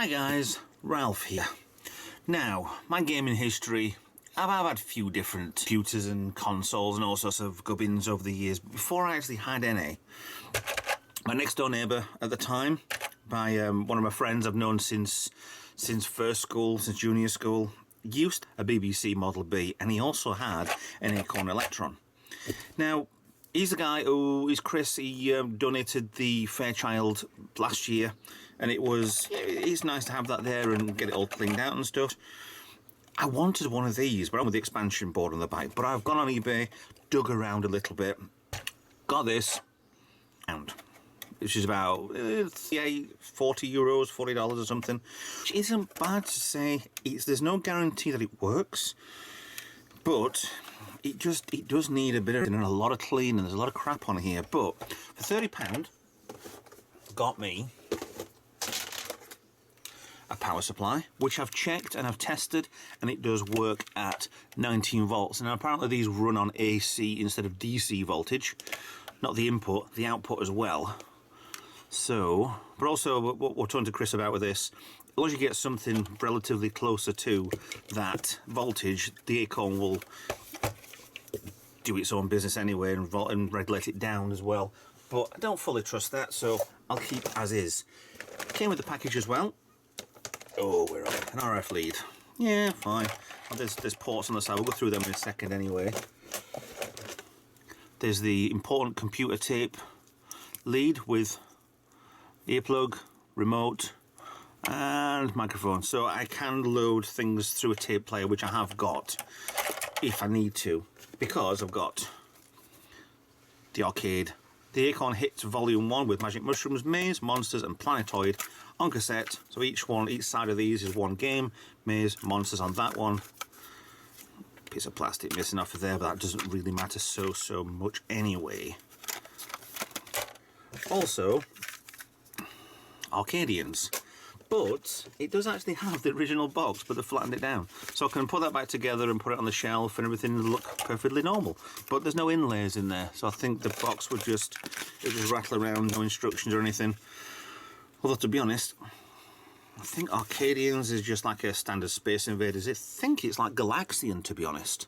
Hi guys, Ralph here. Now, my gaming history, I've had a few different computers and consoles and all sorts of gubbins over the years. Before I actually had any, my next door neighbour at the time, by one of my friends I've known since first school, since junior school, used a BBC Model B, and he also had an Acorn Electron. Now, he's the guy who is Chris. He donated the Fairchild last year, and it's nice to have that there and get it all cleaned out and stuff. I wanted one of these, but I'm with the expansion board on the back. But I've gone on eBay, dug around a little bit, got this, which is about 40 euros, $40 or something, which isn't bad to say. There's no guarantee that it works, but it does need a bit of, and a lot of cleaning. There's a lot of crap on here, but for £30, got me a power supply, which I've checked and I've tested, and it does work at 19 volts. And apparently these run on AC instead of DC voltage, not the input, the output as well. So, but also what we're talking to Chris about with this, as long as you get something relatively closer to that voltage, the Acorn will do its own business anyway and regulate it down as well. But I don't fully trust that, so I'll keep as is. Came with the package as well. Oh, we're on an RF lead. Yeah, fine. Well, there's ports on the side. We'll go through them in a second anyway. There's the important computer tape lead with earplug, remote, and microphone. So I can load things through a tape player, which I have got if I need to, because I've got the arcade. The Acorn Hits Volume 1 with Magic Mushrooms, Maze, Monsters and Planetoid on cassette. So each side of these is one game. Maze, Monsters on that one. Piece of plastic missing off of there, but that doesn't really matter so much anyway. Also, Arcadians. But it does actually have the original box, but they flattened it down. So I can put that back together and put it on the shelf and everything will look perfectly normal. But there's no inlays in there, so I think the box would just rattle around, no instructions or anything. Although, to be honest, I think Arcadians is just like a standard Space Invaders. I think it's like Galaxian, to be honest.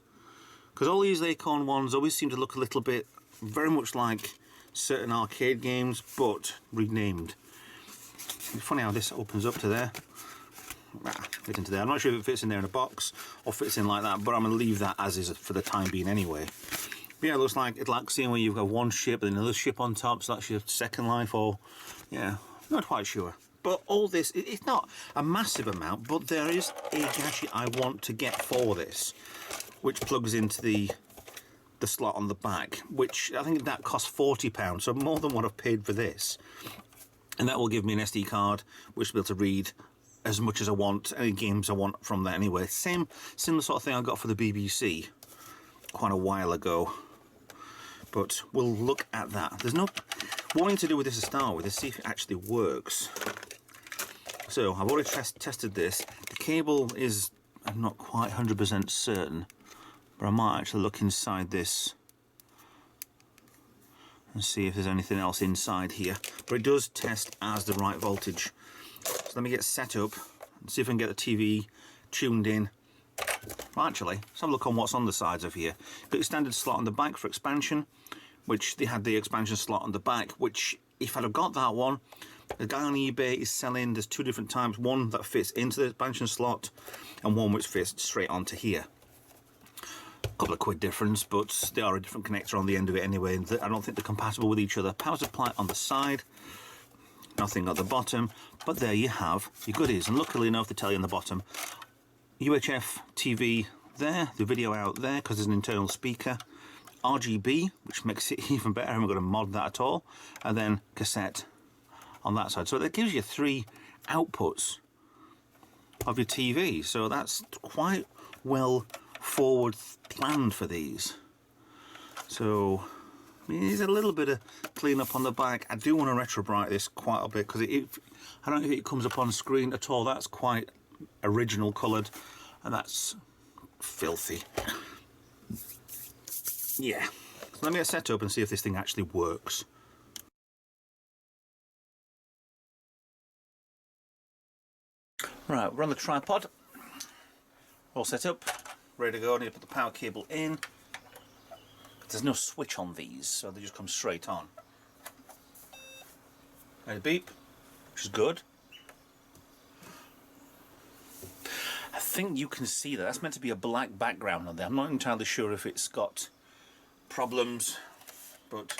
Because all these Acorn ones always seem to look a little bit, very much like certain arcade games, but renamed. It's funny how this opens up to there. Fits into there. I'm not sure if it fits in there in a box or fits in like that, but I'm going to leave that as is for the time being anyway. But yeah, it looks like Atlaxian, where you've got one ship and another ship on top, so that's your second life, or yeah, not quite sure. But all this, it's not a massive amount, but there is a gadget I want to get for this, which plugs into the slot on the back, which I think that costs £40, so more than what I've paid for this. And that will give me an SD card, which will be able to read as much as I want, any games I want from there anyway. Similar sort of thing I got for the BBC quite a while ago. But we'll look at that. There's no... What I need to do with this to start with is see if it actually works. So, I've already tested this. The cable is... I'm not quite 100% certain, but I might actually look inside this and see if there's anything else inside here. But it does test as the right voltage. So let me get set up and see if I can get the TV tuned in. Well, actually, let's have a look on what's on the sides of here. Got your standard slot on the back for expansion, which they had the expansion slot on the back, which if I'd have got that one, the guy on eBay is selling, there's two different types, one that fits into the expansion slot and one which fits straight onto here. Couple of quid difference, but they are a different connector on the end of it anyway, and I don't think they're compatible with each other. Power supply on the side, nothing at the bottom, but there you have your goodies. And luckily enough, they tell you on the bottom, UHF TV there, the video out there because there's an internal speaker, RGB, which makes it even better. I haven't got to mod that at all, and then cassette on that side. So that gives you 3 outputs of your TV, so that's quite well forward planned for these. So there's a little bit of clean up on the back. I do want to retro bright this quite a bit because I don't think it comes up on screen at all. That's quite original coloured and that's filthy. Yeah, so let me get set up and see if this thing actually works. Right, we're on the tripod, all set up, ready to go. I need to put the power cable in. There's no switch on these, so they just come straight on. There's a beep, which is good. I think you can see that. That's meant to be a black background on there. I'm not entirely sure if it's got problems, but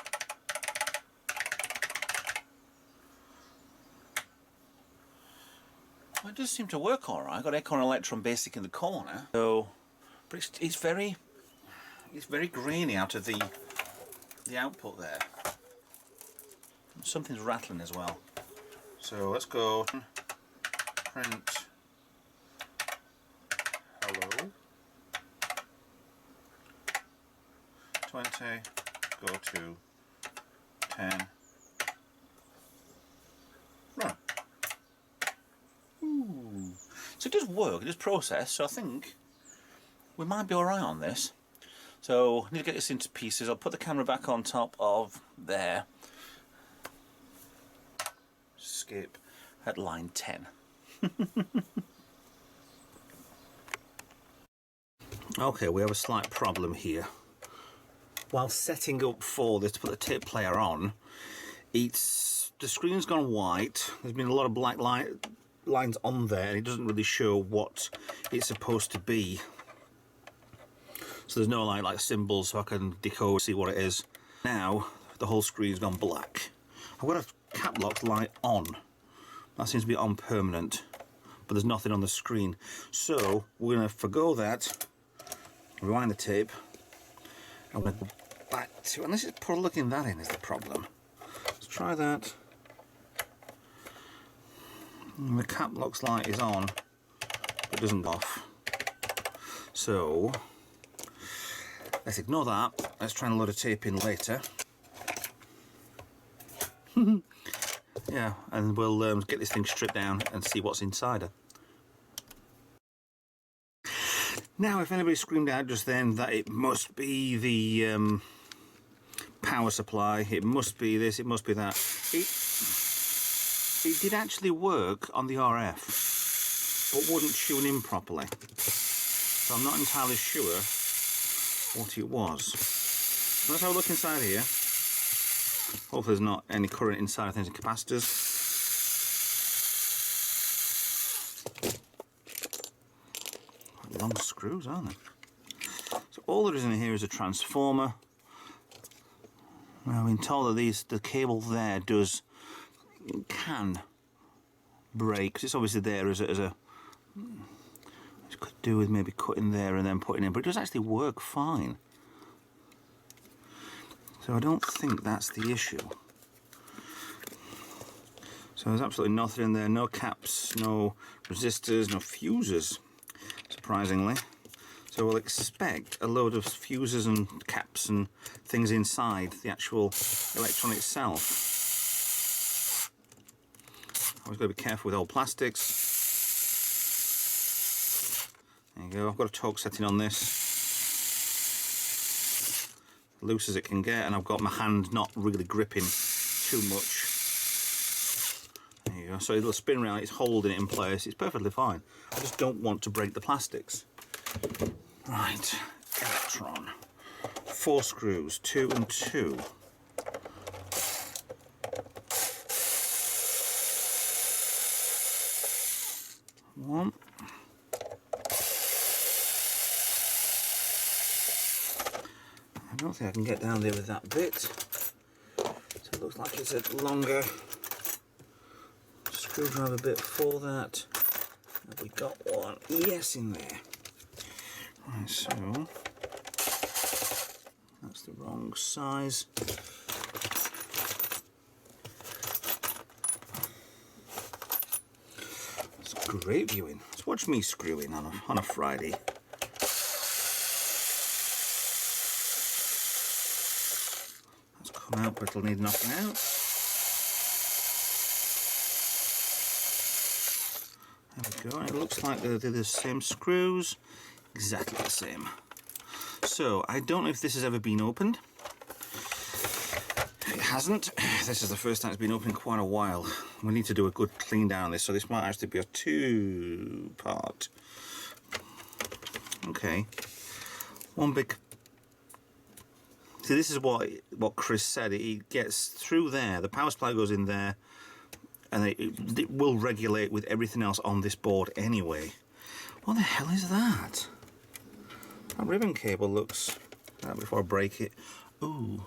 well, it does seem to work all right. I've got Acorn Electron basic in the corner, so but it's very grainy out of the output there. Something's rattling as well. So let's go print hello 20, go to 10, run. Ooh. So it does work, it does process, so I think we might be alright on this. So I need to get this into pieces. I'll put the camera back on top of there. Skip at line 10. Okay, we have a slight problem here. While setting up for this to put the tape player on, the screen's gone white. There's been a lot of black lines on there, and it doesn't really show what it's supposed to be. So there's no like symbols, so I can decode, see what it is. Now the whole screen's gone black. I've got a cap lock light on. That seems to be on permanent, but there's nothing on the screen. So we're going to forgo that, rewind the tape, and we're going to go back to, unless it's plugging that in is the problem. Let's try that. And the cap lock light is on, but it doesn't go off. So let's ignore that. Let's try and load a tape in later. Yeah, and we'll get this thing stripped down and see what's inside her. Now, if anybody screamed out just then that it must be the power supply, it must be this, it must be that, it did actually work on the RF, but wouldn't tune in properly. So I'm not entirely sure what it was. Let's have a look inside here. Hopefully there's not any current inside of things and capacitors. Quite long screws, aren't they? So all there is in here is a transformer. Now I've been told that the cable there can break, because it's obviously there as a it could do with maybe cutting there and then putting in, but it does actually work fine. So I don't think that's the issue. So there's absolutely nothing in there, no caps, no resistors, no fuses, surprisingly. So we'll expect a load of fuses and caps and things inside the actual electron itself. Always got to be careful with old plastics. There you go, I've got a torque setting on this. Loose as it can get, and I've got my hand not really gripping too much. There you go, so it'll spin around, it's holding it in place, it's perfectly fine. I just don't want to break the plastics. Right, Electron. 4 screws, 2 and 2. One. I don't think I can get down there with that bit. So it looks like it's a longer screwdriver bit for that. Have we got one? Yes, in there. Right, so that's the wrong size. It's great viewing. Let's watch me screwing on a Friday. Out, but it'll need knocking out. There we go. It looks like they're the same screws, exactly the same. So I don't know if this has ever been opened. If it hasn't. This is the first time it's been open in quite a while. We need to do a good clean down on this, so this might actually be a two-part. Okay. One big... See, this is what Chris said. It gets through there, the power supply goes in there, and it will regulate with everything else on this board anyway. What the hell is that? That ribbon cable looks... before I break it. Ooh.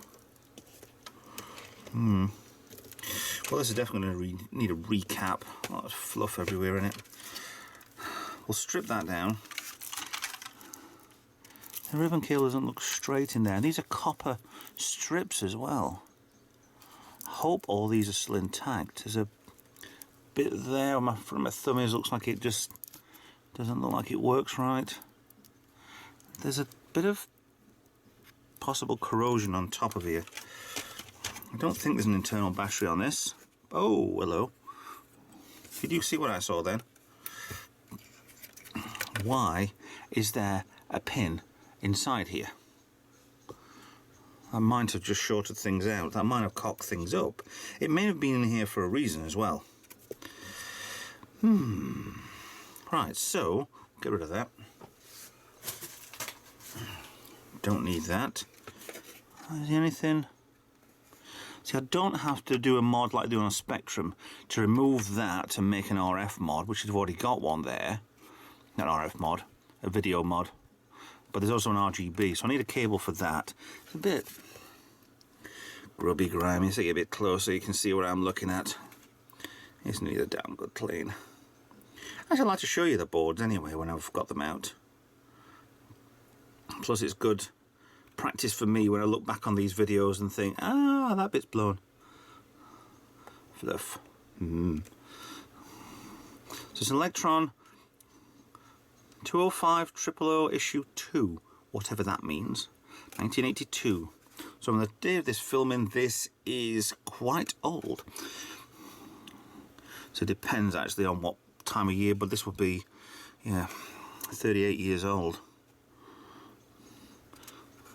Well, this is definitely going to need a recap. A lot of fluff everywhere in it. We'll strip that down. The ribbon cable doesn't look straight in there. These are copper strips as well. I hope all these are still intact. There's a bit there on my thumb is, looks like it just doesn't look like it works right. There's a bit of possible corrosion on top of here. I don't think there's an internal battery on this. Oh, hello. Did you see what I saw then? Why is there a pin inside here? I might have just shorted things out. That might have cocked things up. It may have been in here for a reason as well. Right, so, get rid of that. Don't need that. Is there anything? See, I don't have to do a mod like I do on a Spectrum to remove that to make an RF mod, which I've already got one there. Not an RF mod, a video mod. But there's also an RGB, so I need a cable for that. It's a bit grubby, grimy. So get a bit closer, you can see what I'm looking at. It's neither damn good clean. Actually, I'd like to show you the boards anyway when I've got them out. Plus, it's good practice for me when I look back on these videos and think, ah, that bit's blown. Fluff. So it's an Electron 205 000 issue 2, whatever that means, 1982. So on the day of this filming, this is quite old. So it depends actually on what time of year, but this will be, yeah, 38 years old.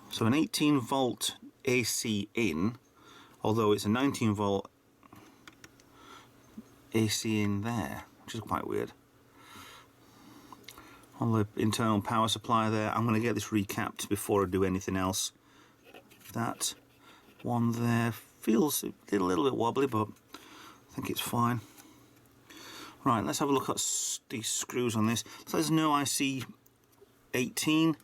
So an 18 volt AC in, although it's a 19 volt AC in there, which is quite weird. On the internal power supply there, I'm going to get this recapped before I do anything else. That one there feels a little bit wobbly, but I think it's fine. Right, let's have a look at these screws on this. So there's no IC18,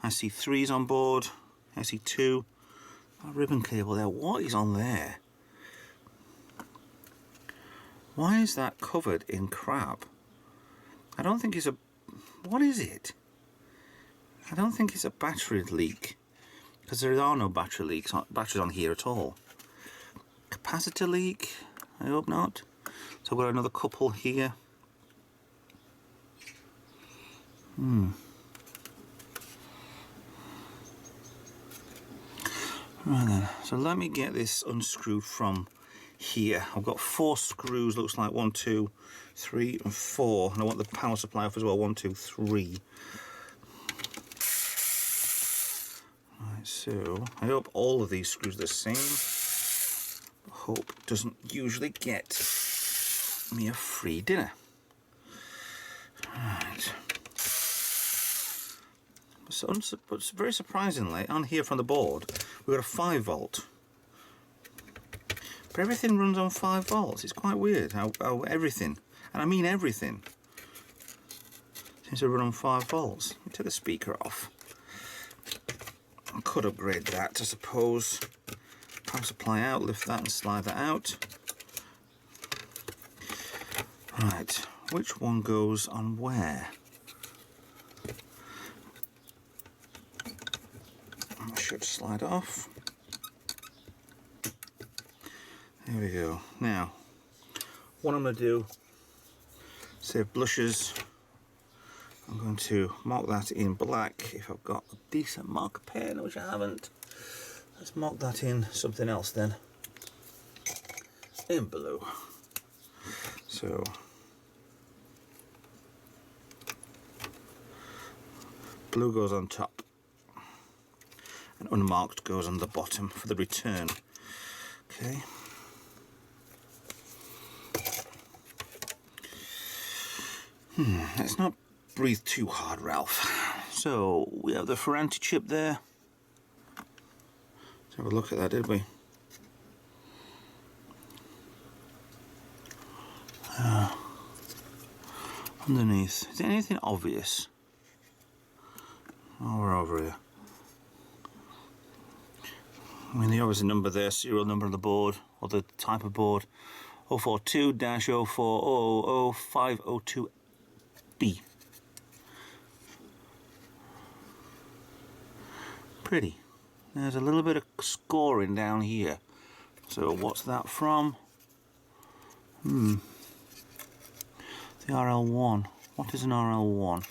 IC3 is on board, IC2. That ribbon cable there, what is on there? Why is that covered in crap? I don't think it's a... What is it? I don't think it's a battery leak, because there are no batteries on here at all. Capacitor leak? I hope not. So I've got another couple here. Right then, so let me get this unscrewed from here. I've got 4 screws, looks like 1, 2, 3 and 4, and I want the power supply off as well, 1, 2, 3. Right, so I hope all of these screws are the same. I hope it doesn't usually get me a free dinner. Right. So, but very surprisingly, on here from the board, we've got a 5 volt. But everything runs on 5 volts. It's quite weird how everything, and I mean everything, seems to run on 5 volts. Let me take the speaker off. I could upgrade that, I suppose. Power supply out, lift that and slide that out. Right, which one goes on where? I should slide off. There we go. Now, what I'm going to do, save blushes, I'm going to mark that in black if I've got a decent marker pen, which I haven't. Let's mark that in something else then, in blue. So, blue goes on top, and unmarked goes on the bottom for the return. Okay. Let's not breathe too hard, Ralph. So we have the Ferranti chip there. Let's have a look at that, did we? Underneath, is there anything obvious? Oh, we're over here. I mean, there was a number there, serial number on the board, or the type of board, 042-04000502B. Pretty. There's a little bit of scoring down here. So what's that from? The RL1. What is an RL1?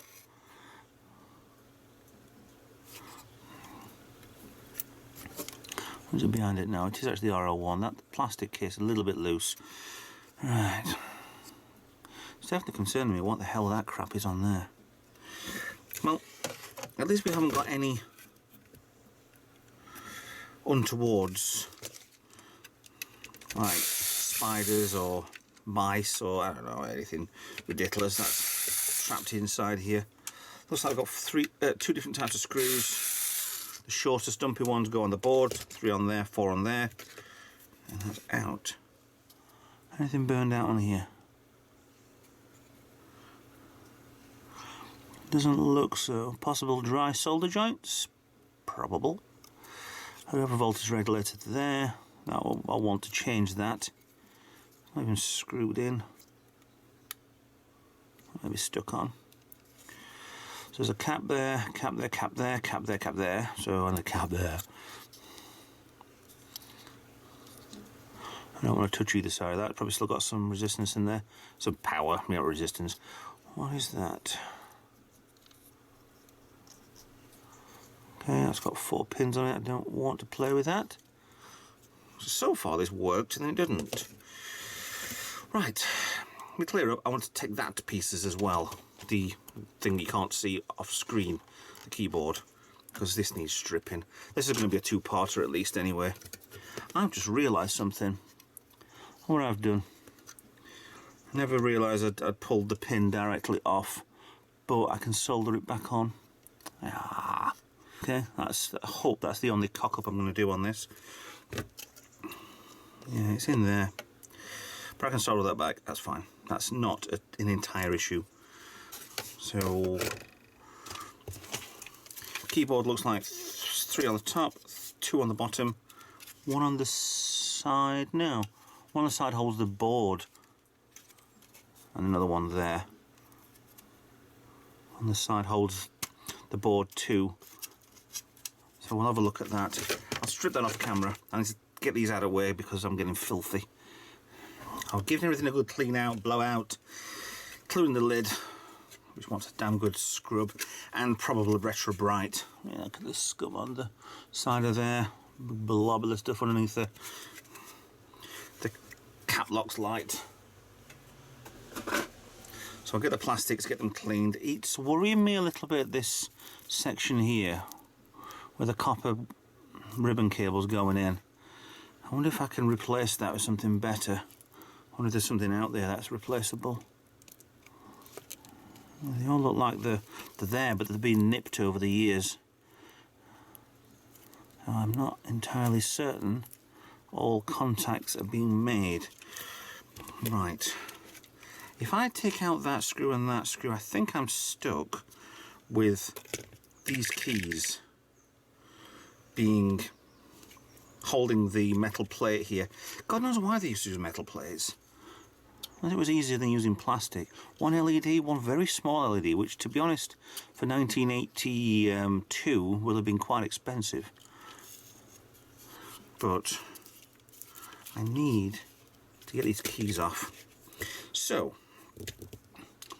What's it behind it now? It is actually the RL1. That plastic case a little bit loose. Right. It's definitely concerning me what the hell that crap is on there. Well, at least we haven't got any untowards, like spiders or mice or I don't know, anything ridiculous that's trapped inside here. Looks like I've got two different types of screws. The shortest dumpy ones go on the board, 3 on there, 4 on there, and that's out. Anything burned out on here? Doesn't look so. Possible dry solder joints? Probable. I have a voltage regulator there. I'll want to change that. Not even screwed in. Maybe stuck on. So there's a cap there, cap there, cap there, cap there, cap there. So and a cap there. I don't want to touch either side of that. Probably still got some resistance in there. Some power, not resistance. What is that? Okay, that's got 4 pins on it. I don't want to play with that. So far this worked and then it didn't. Right, to be clear up, I want to take that to pieces as well. The thing you can't see off screen, the keyboard, because this needs stripping. This is going to be a 2-parter at least anyway. I've just realised something. What I've done. I never realised I'd pulled the pin directly off, but I can solder it back on. Ah. Okay, I hope that's the only cock-up I'm going to do on this. Yeah, it's in there. But I can solder that back, that's fine. That's not an entire issue. So, keyboard looks like 3 on the top, 2 on the bottom, 1 on the side. No, 1 on the side holds the board, and another one there. On the side holds the board too. So we'll have a look at that. I'll strip that off camera. I need to get these out of the way because I'm getting filthy. I'll give everything a good clean out, blow out, including the lid, which wants a damn good scrub, and probably retro bright. Yeah, look at the scum on the side of there, blob of stuff underneath the cap locks light. So I'll get the plastics, get them cleaned. It's worrying me a little bit, this section here, where the copper ribbon cable's going in. I wonder if I can replace that with something better. I wonder if there's something out there that's replaceable. They all look like they're there, but they've been nipped over the years. So I'm not entirely certain all contacts are being made. Right. If I take out that screw and that screw, I think I'm stuck with these keys holding the metal plate here. God knows why they used to use metal plates. It was easier than using plastic. One LED, one very small LED, which to be honest, for 1982 would have been quite expensive. But I need to get these keys off. So,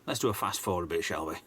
let's do a fast forward a bit, shall we?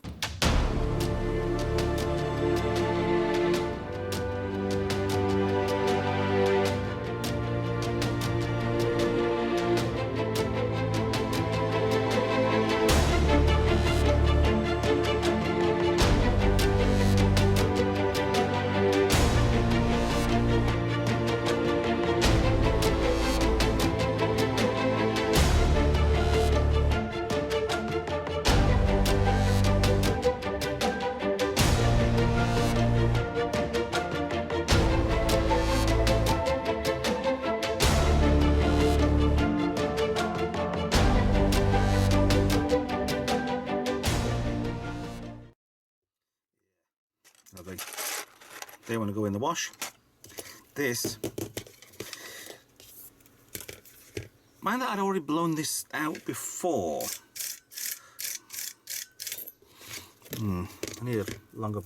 they want to go in the wash. This, mind that I'd already blown this out before. I need a longer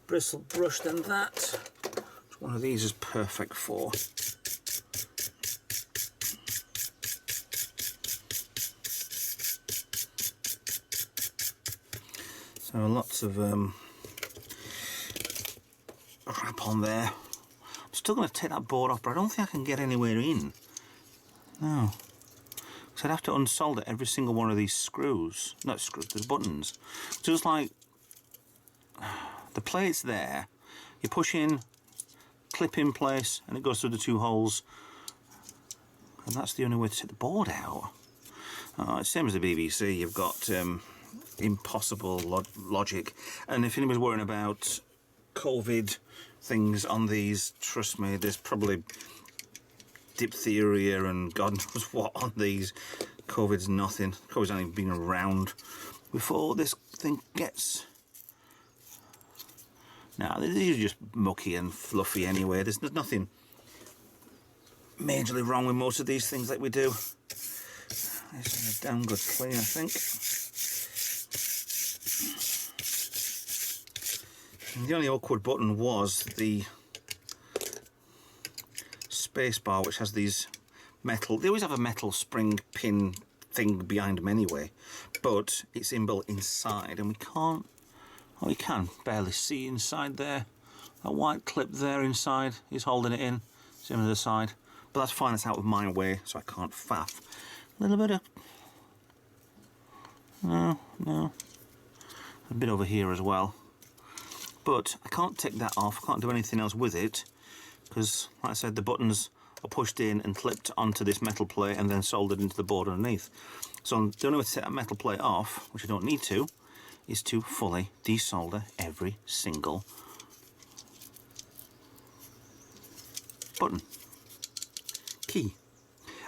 bristle brush than that. One of these is perfect for. So lots of crap on there. I'm still going to take that board off, but I don't think I can get anywhere in. No. So I'd have to unsolder every single one of these screws. Not screws, the buttons. Just like the plate's there, you push in, clip in place, and it goes through the two holes. And that's the only way to take the board out. It's same as the BBC, you've got impossible logic. And if anybody's worrying about COVID things on these, trust me, there's probably diphtheria and God knows what on these. COVID's nothing. COVID's only been around before this thing gets. Now, these are just mucky and fluffy anyway. There's nothing majorly wrong with most of these things that we do. This is a damn good clean, I think. And the only awkward button was the space bar, which has these metal, they always have a metal spring pin thing behind them anyway, but it's inbuilt inside and we can't, well, we can barely see inside there. That white clip there inside is holding it in, same as the side, but that's fine, it's out of my way, so I can't faff. A little bit of, no, a bit over here as well, but I can't take that off, I can't do anything else with it, because, like I said, the buttons are pushed in and clipped onto this metal plate and then soldered into the board underneath. So the only way to take that metal plate off, which I don't need to, is to fully desolder every single button. Key.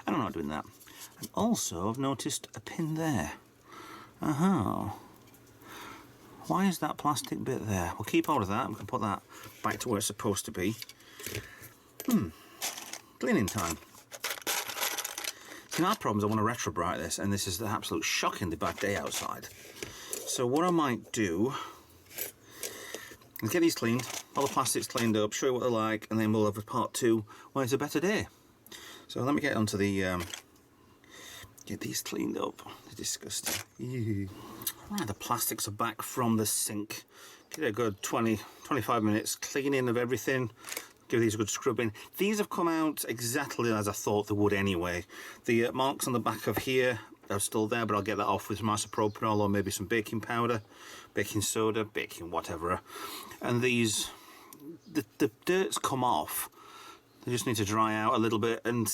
And I'm not doing that. And also, I've noticed a pin there. Why is that plastic bit there? We'll keep hold of that. We can put that back to where it's supposed to be. Cleaning time. See, my problem is I want to retro bright this, and this is the absolute shockingly bad day outside. So what I might do is get these cleaned, all the plastics cleaned up, show you what they're like, and then we'll have a part 2 when it's a better day. So let me get onto the get these cleaned up. They're disgusting. Right, the plastics are back from the sink. Get a good 20-25 minutes cleaning of everything. Give these a good scrubbing. These have come out exactly as I thought they would anyway. The marks on the back of here are still there, but I'll get that off with some isopropanol or maybe some baking powder, baking soda, baking whatever. And these, the dirt's come off. They just need to dry out a little bit, and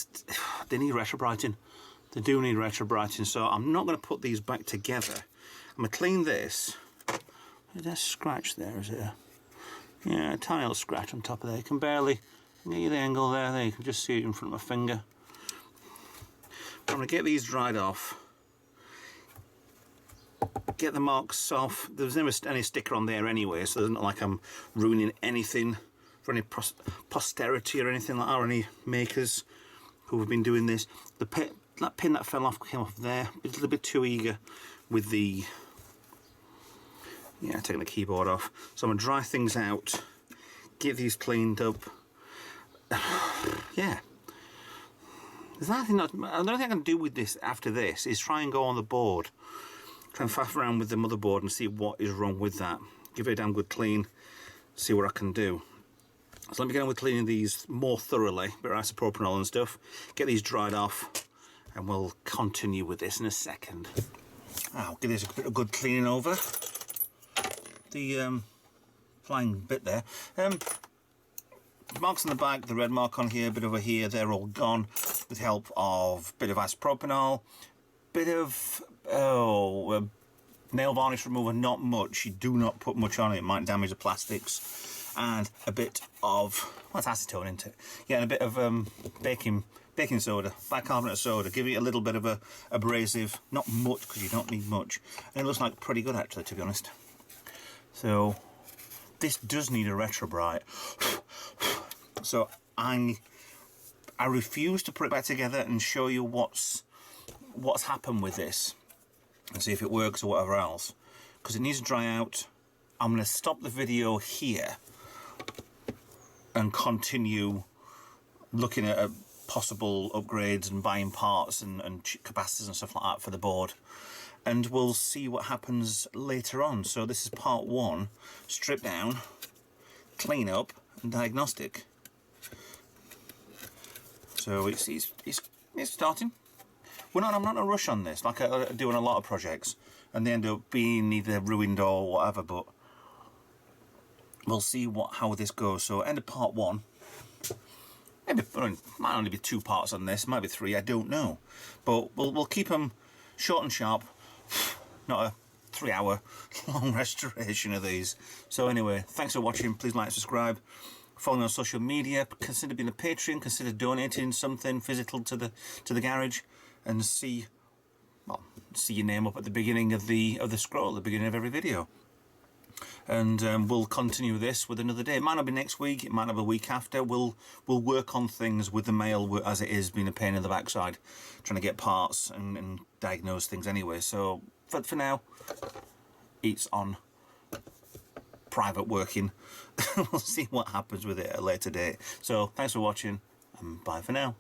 they need retrobrighting. They do need retrobrighting, so I'm not going to put these back together. I'm going to clean this. Is there a scratch there, is it? Yeah, a tiny little scratch on top of there. You can barely get you the angle there. You can just see it in front of my finger. I'm going to get these dried off. Get the marks off. There's never any sticker on there anyway, so it's not like I'm ruining anything for any posterity or anything like that, or any makers who have been doing this. That pin that fell off came off there. It's a little bit too eager with the, yeah, taking the keyboard off. So I'm going to dry things out, get these cleaned up. Yeah. There's nothing the only thing I can do with this after this is try and go on the board. Try and faff around with the motherboard and see what is wrong with that. Give it a damn good clean, see what I can do. So let me get on with cleaning these more thoroughly, a bit of isopropanol and stuff, get these dried off, and we'll continue with this in a second. I'll give this a bit of good cleaning over. The flying bit there. Marks on the back, the red mark on here, a bit over here, they're all gone with help of a bit of isopropanol, bit of nail varnish remover, not much. You do not put much on it, it might damage the plastics. And a bit of, well, it's acetone, isn't it? Yeah, and a bit of baking soda, bicarbonate soda, give it a little bit of a abrasive, not much because you don't need much. And it looks like pretty good actually, to be honest. So this does need a retrobrite. So I refuse to put it back together and show you what's happened with this and see if it works or whatever else, because it needs to dry out. I'm going to stop the video here and continue looking at possible upgrades and buying parts and capacitors and stuff like that for the board, and we'll see what happens later on. So this is part 1, strip down, clean up and diagnostic. So it's starting. I'm not in a rush on this, like I do on a lot of projects, and they end up being either ruined or whatever, but we'll see how this goes. So end of part 1. Maybe might only be 2 parts on this, might be 3, I don't know. But we'll keep them short and sharp, not a 3-hour long restoration of these. So anyway, thanks for watching. Please like, subscribe, follow me on social media, consider being a patron, consider donating something physical to the garage, and see your name up at the beginning of the scroll, at the beginning of every video. And we'll continue this with another day. It might not be next week, it might not be a week after. We'll work on things with the mail as it is being a pain in the backside, trying to get parts and diagnose things anyway. So for now, it's on private working. We'll see what happens with it at a later date. So thanks for watching, and bye for now.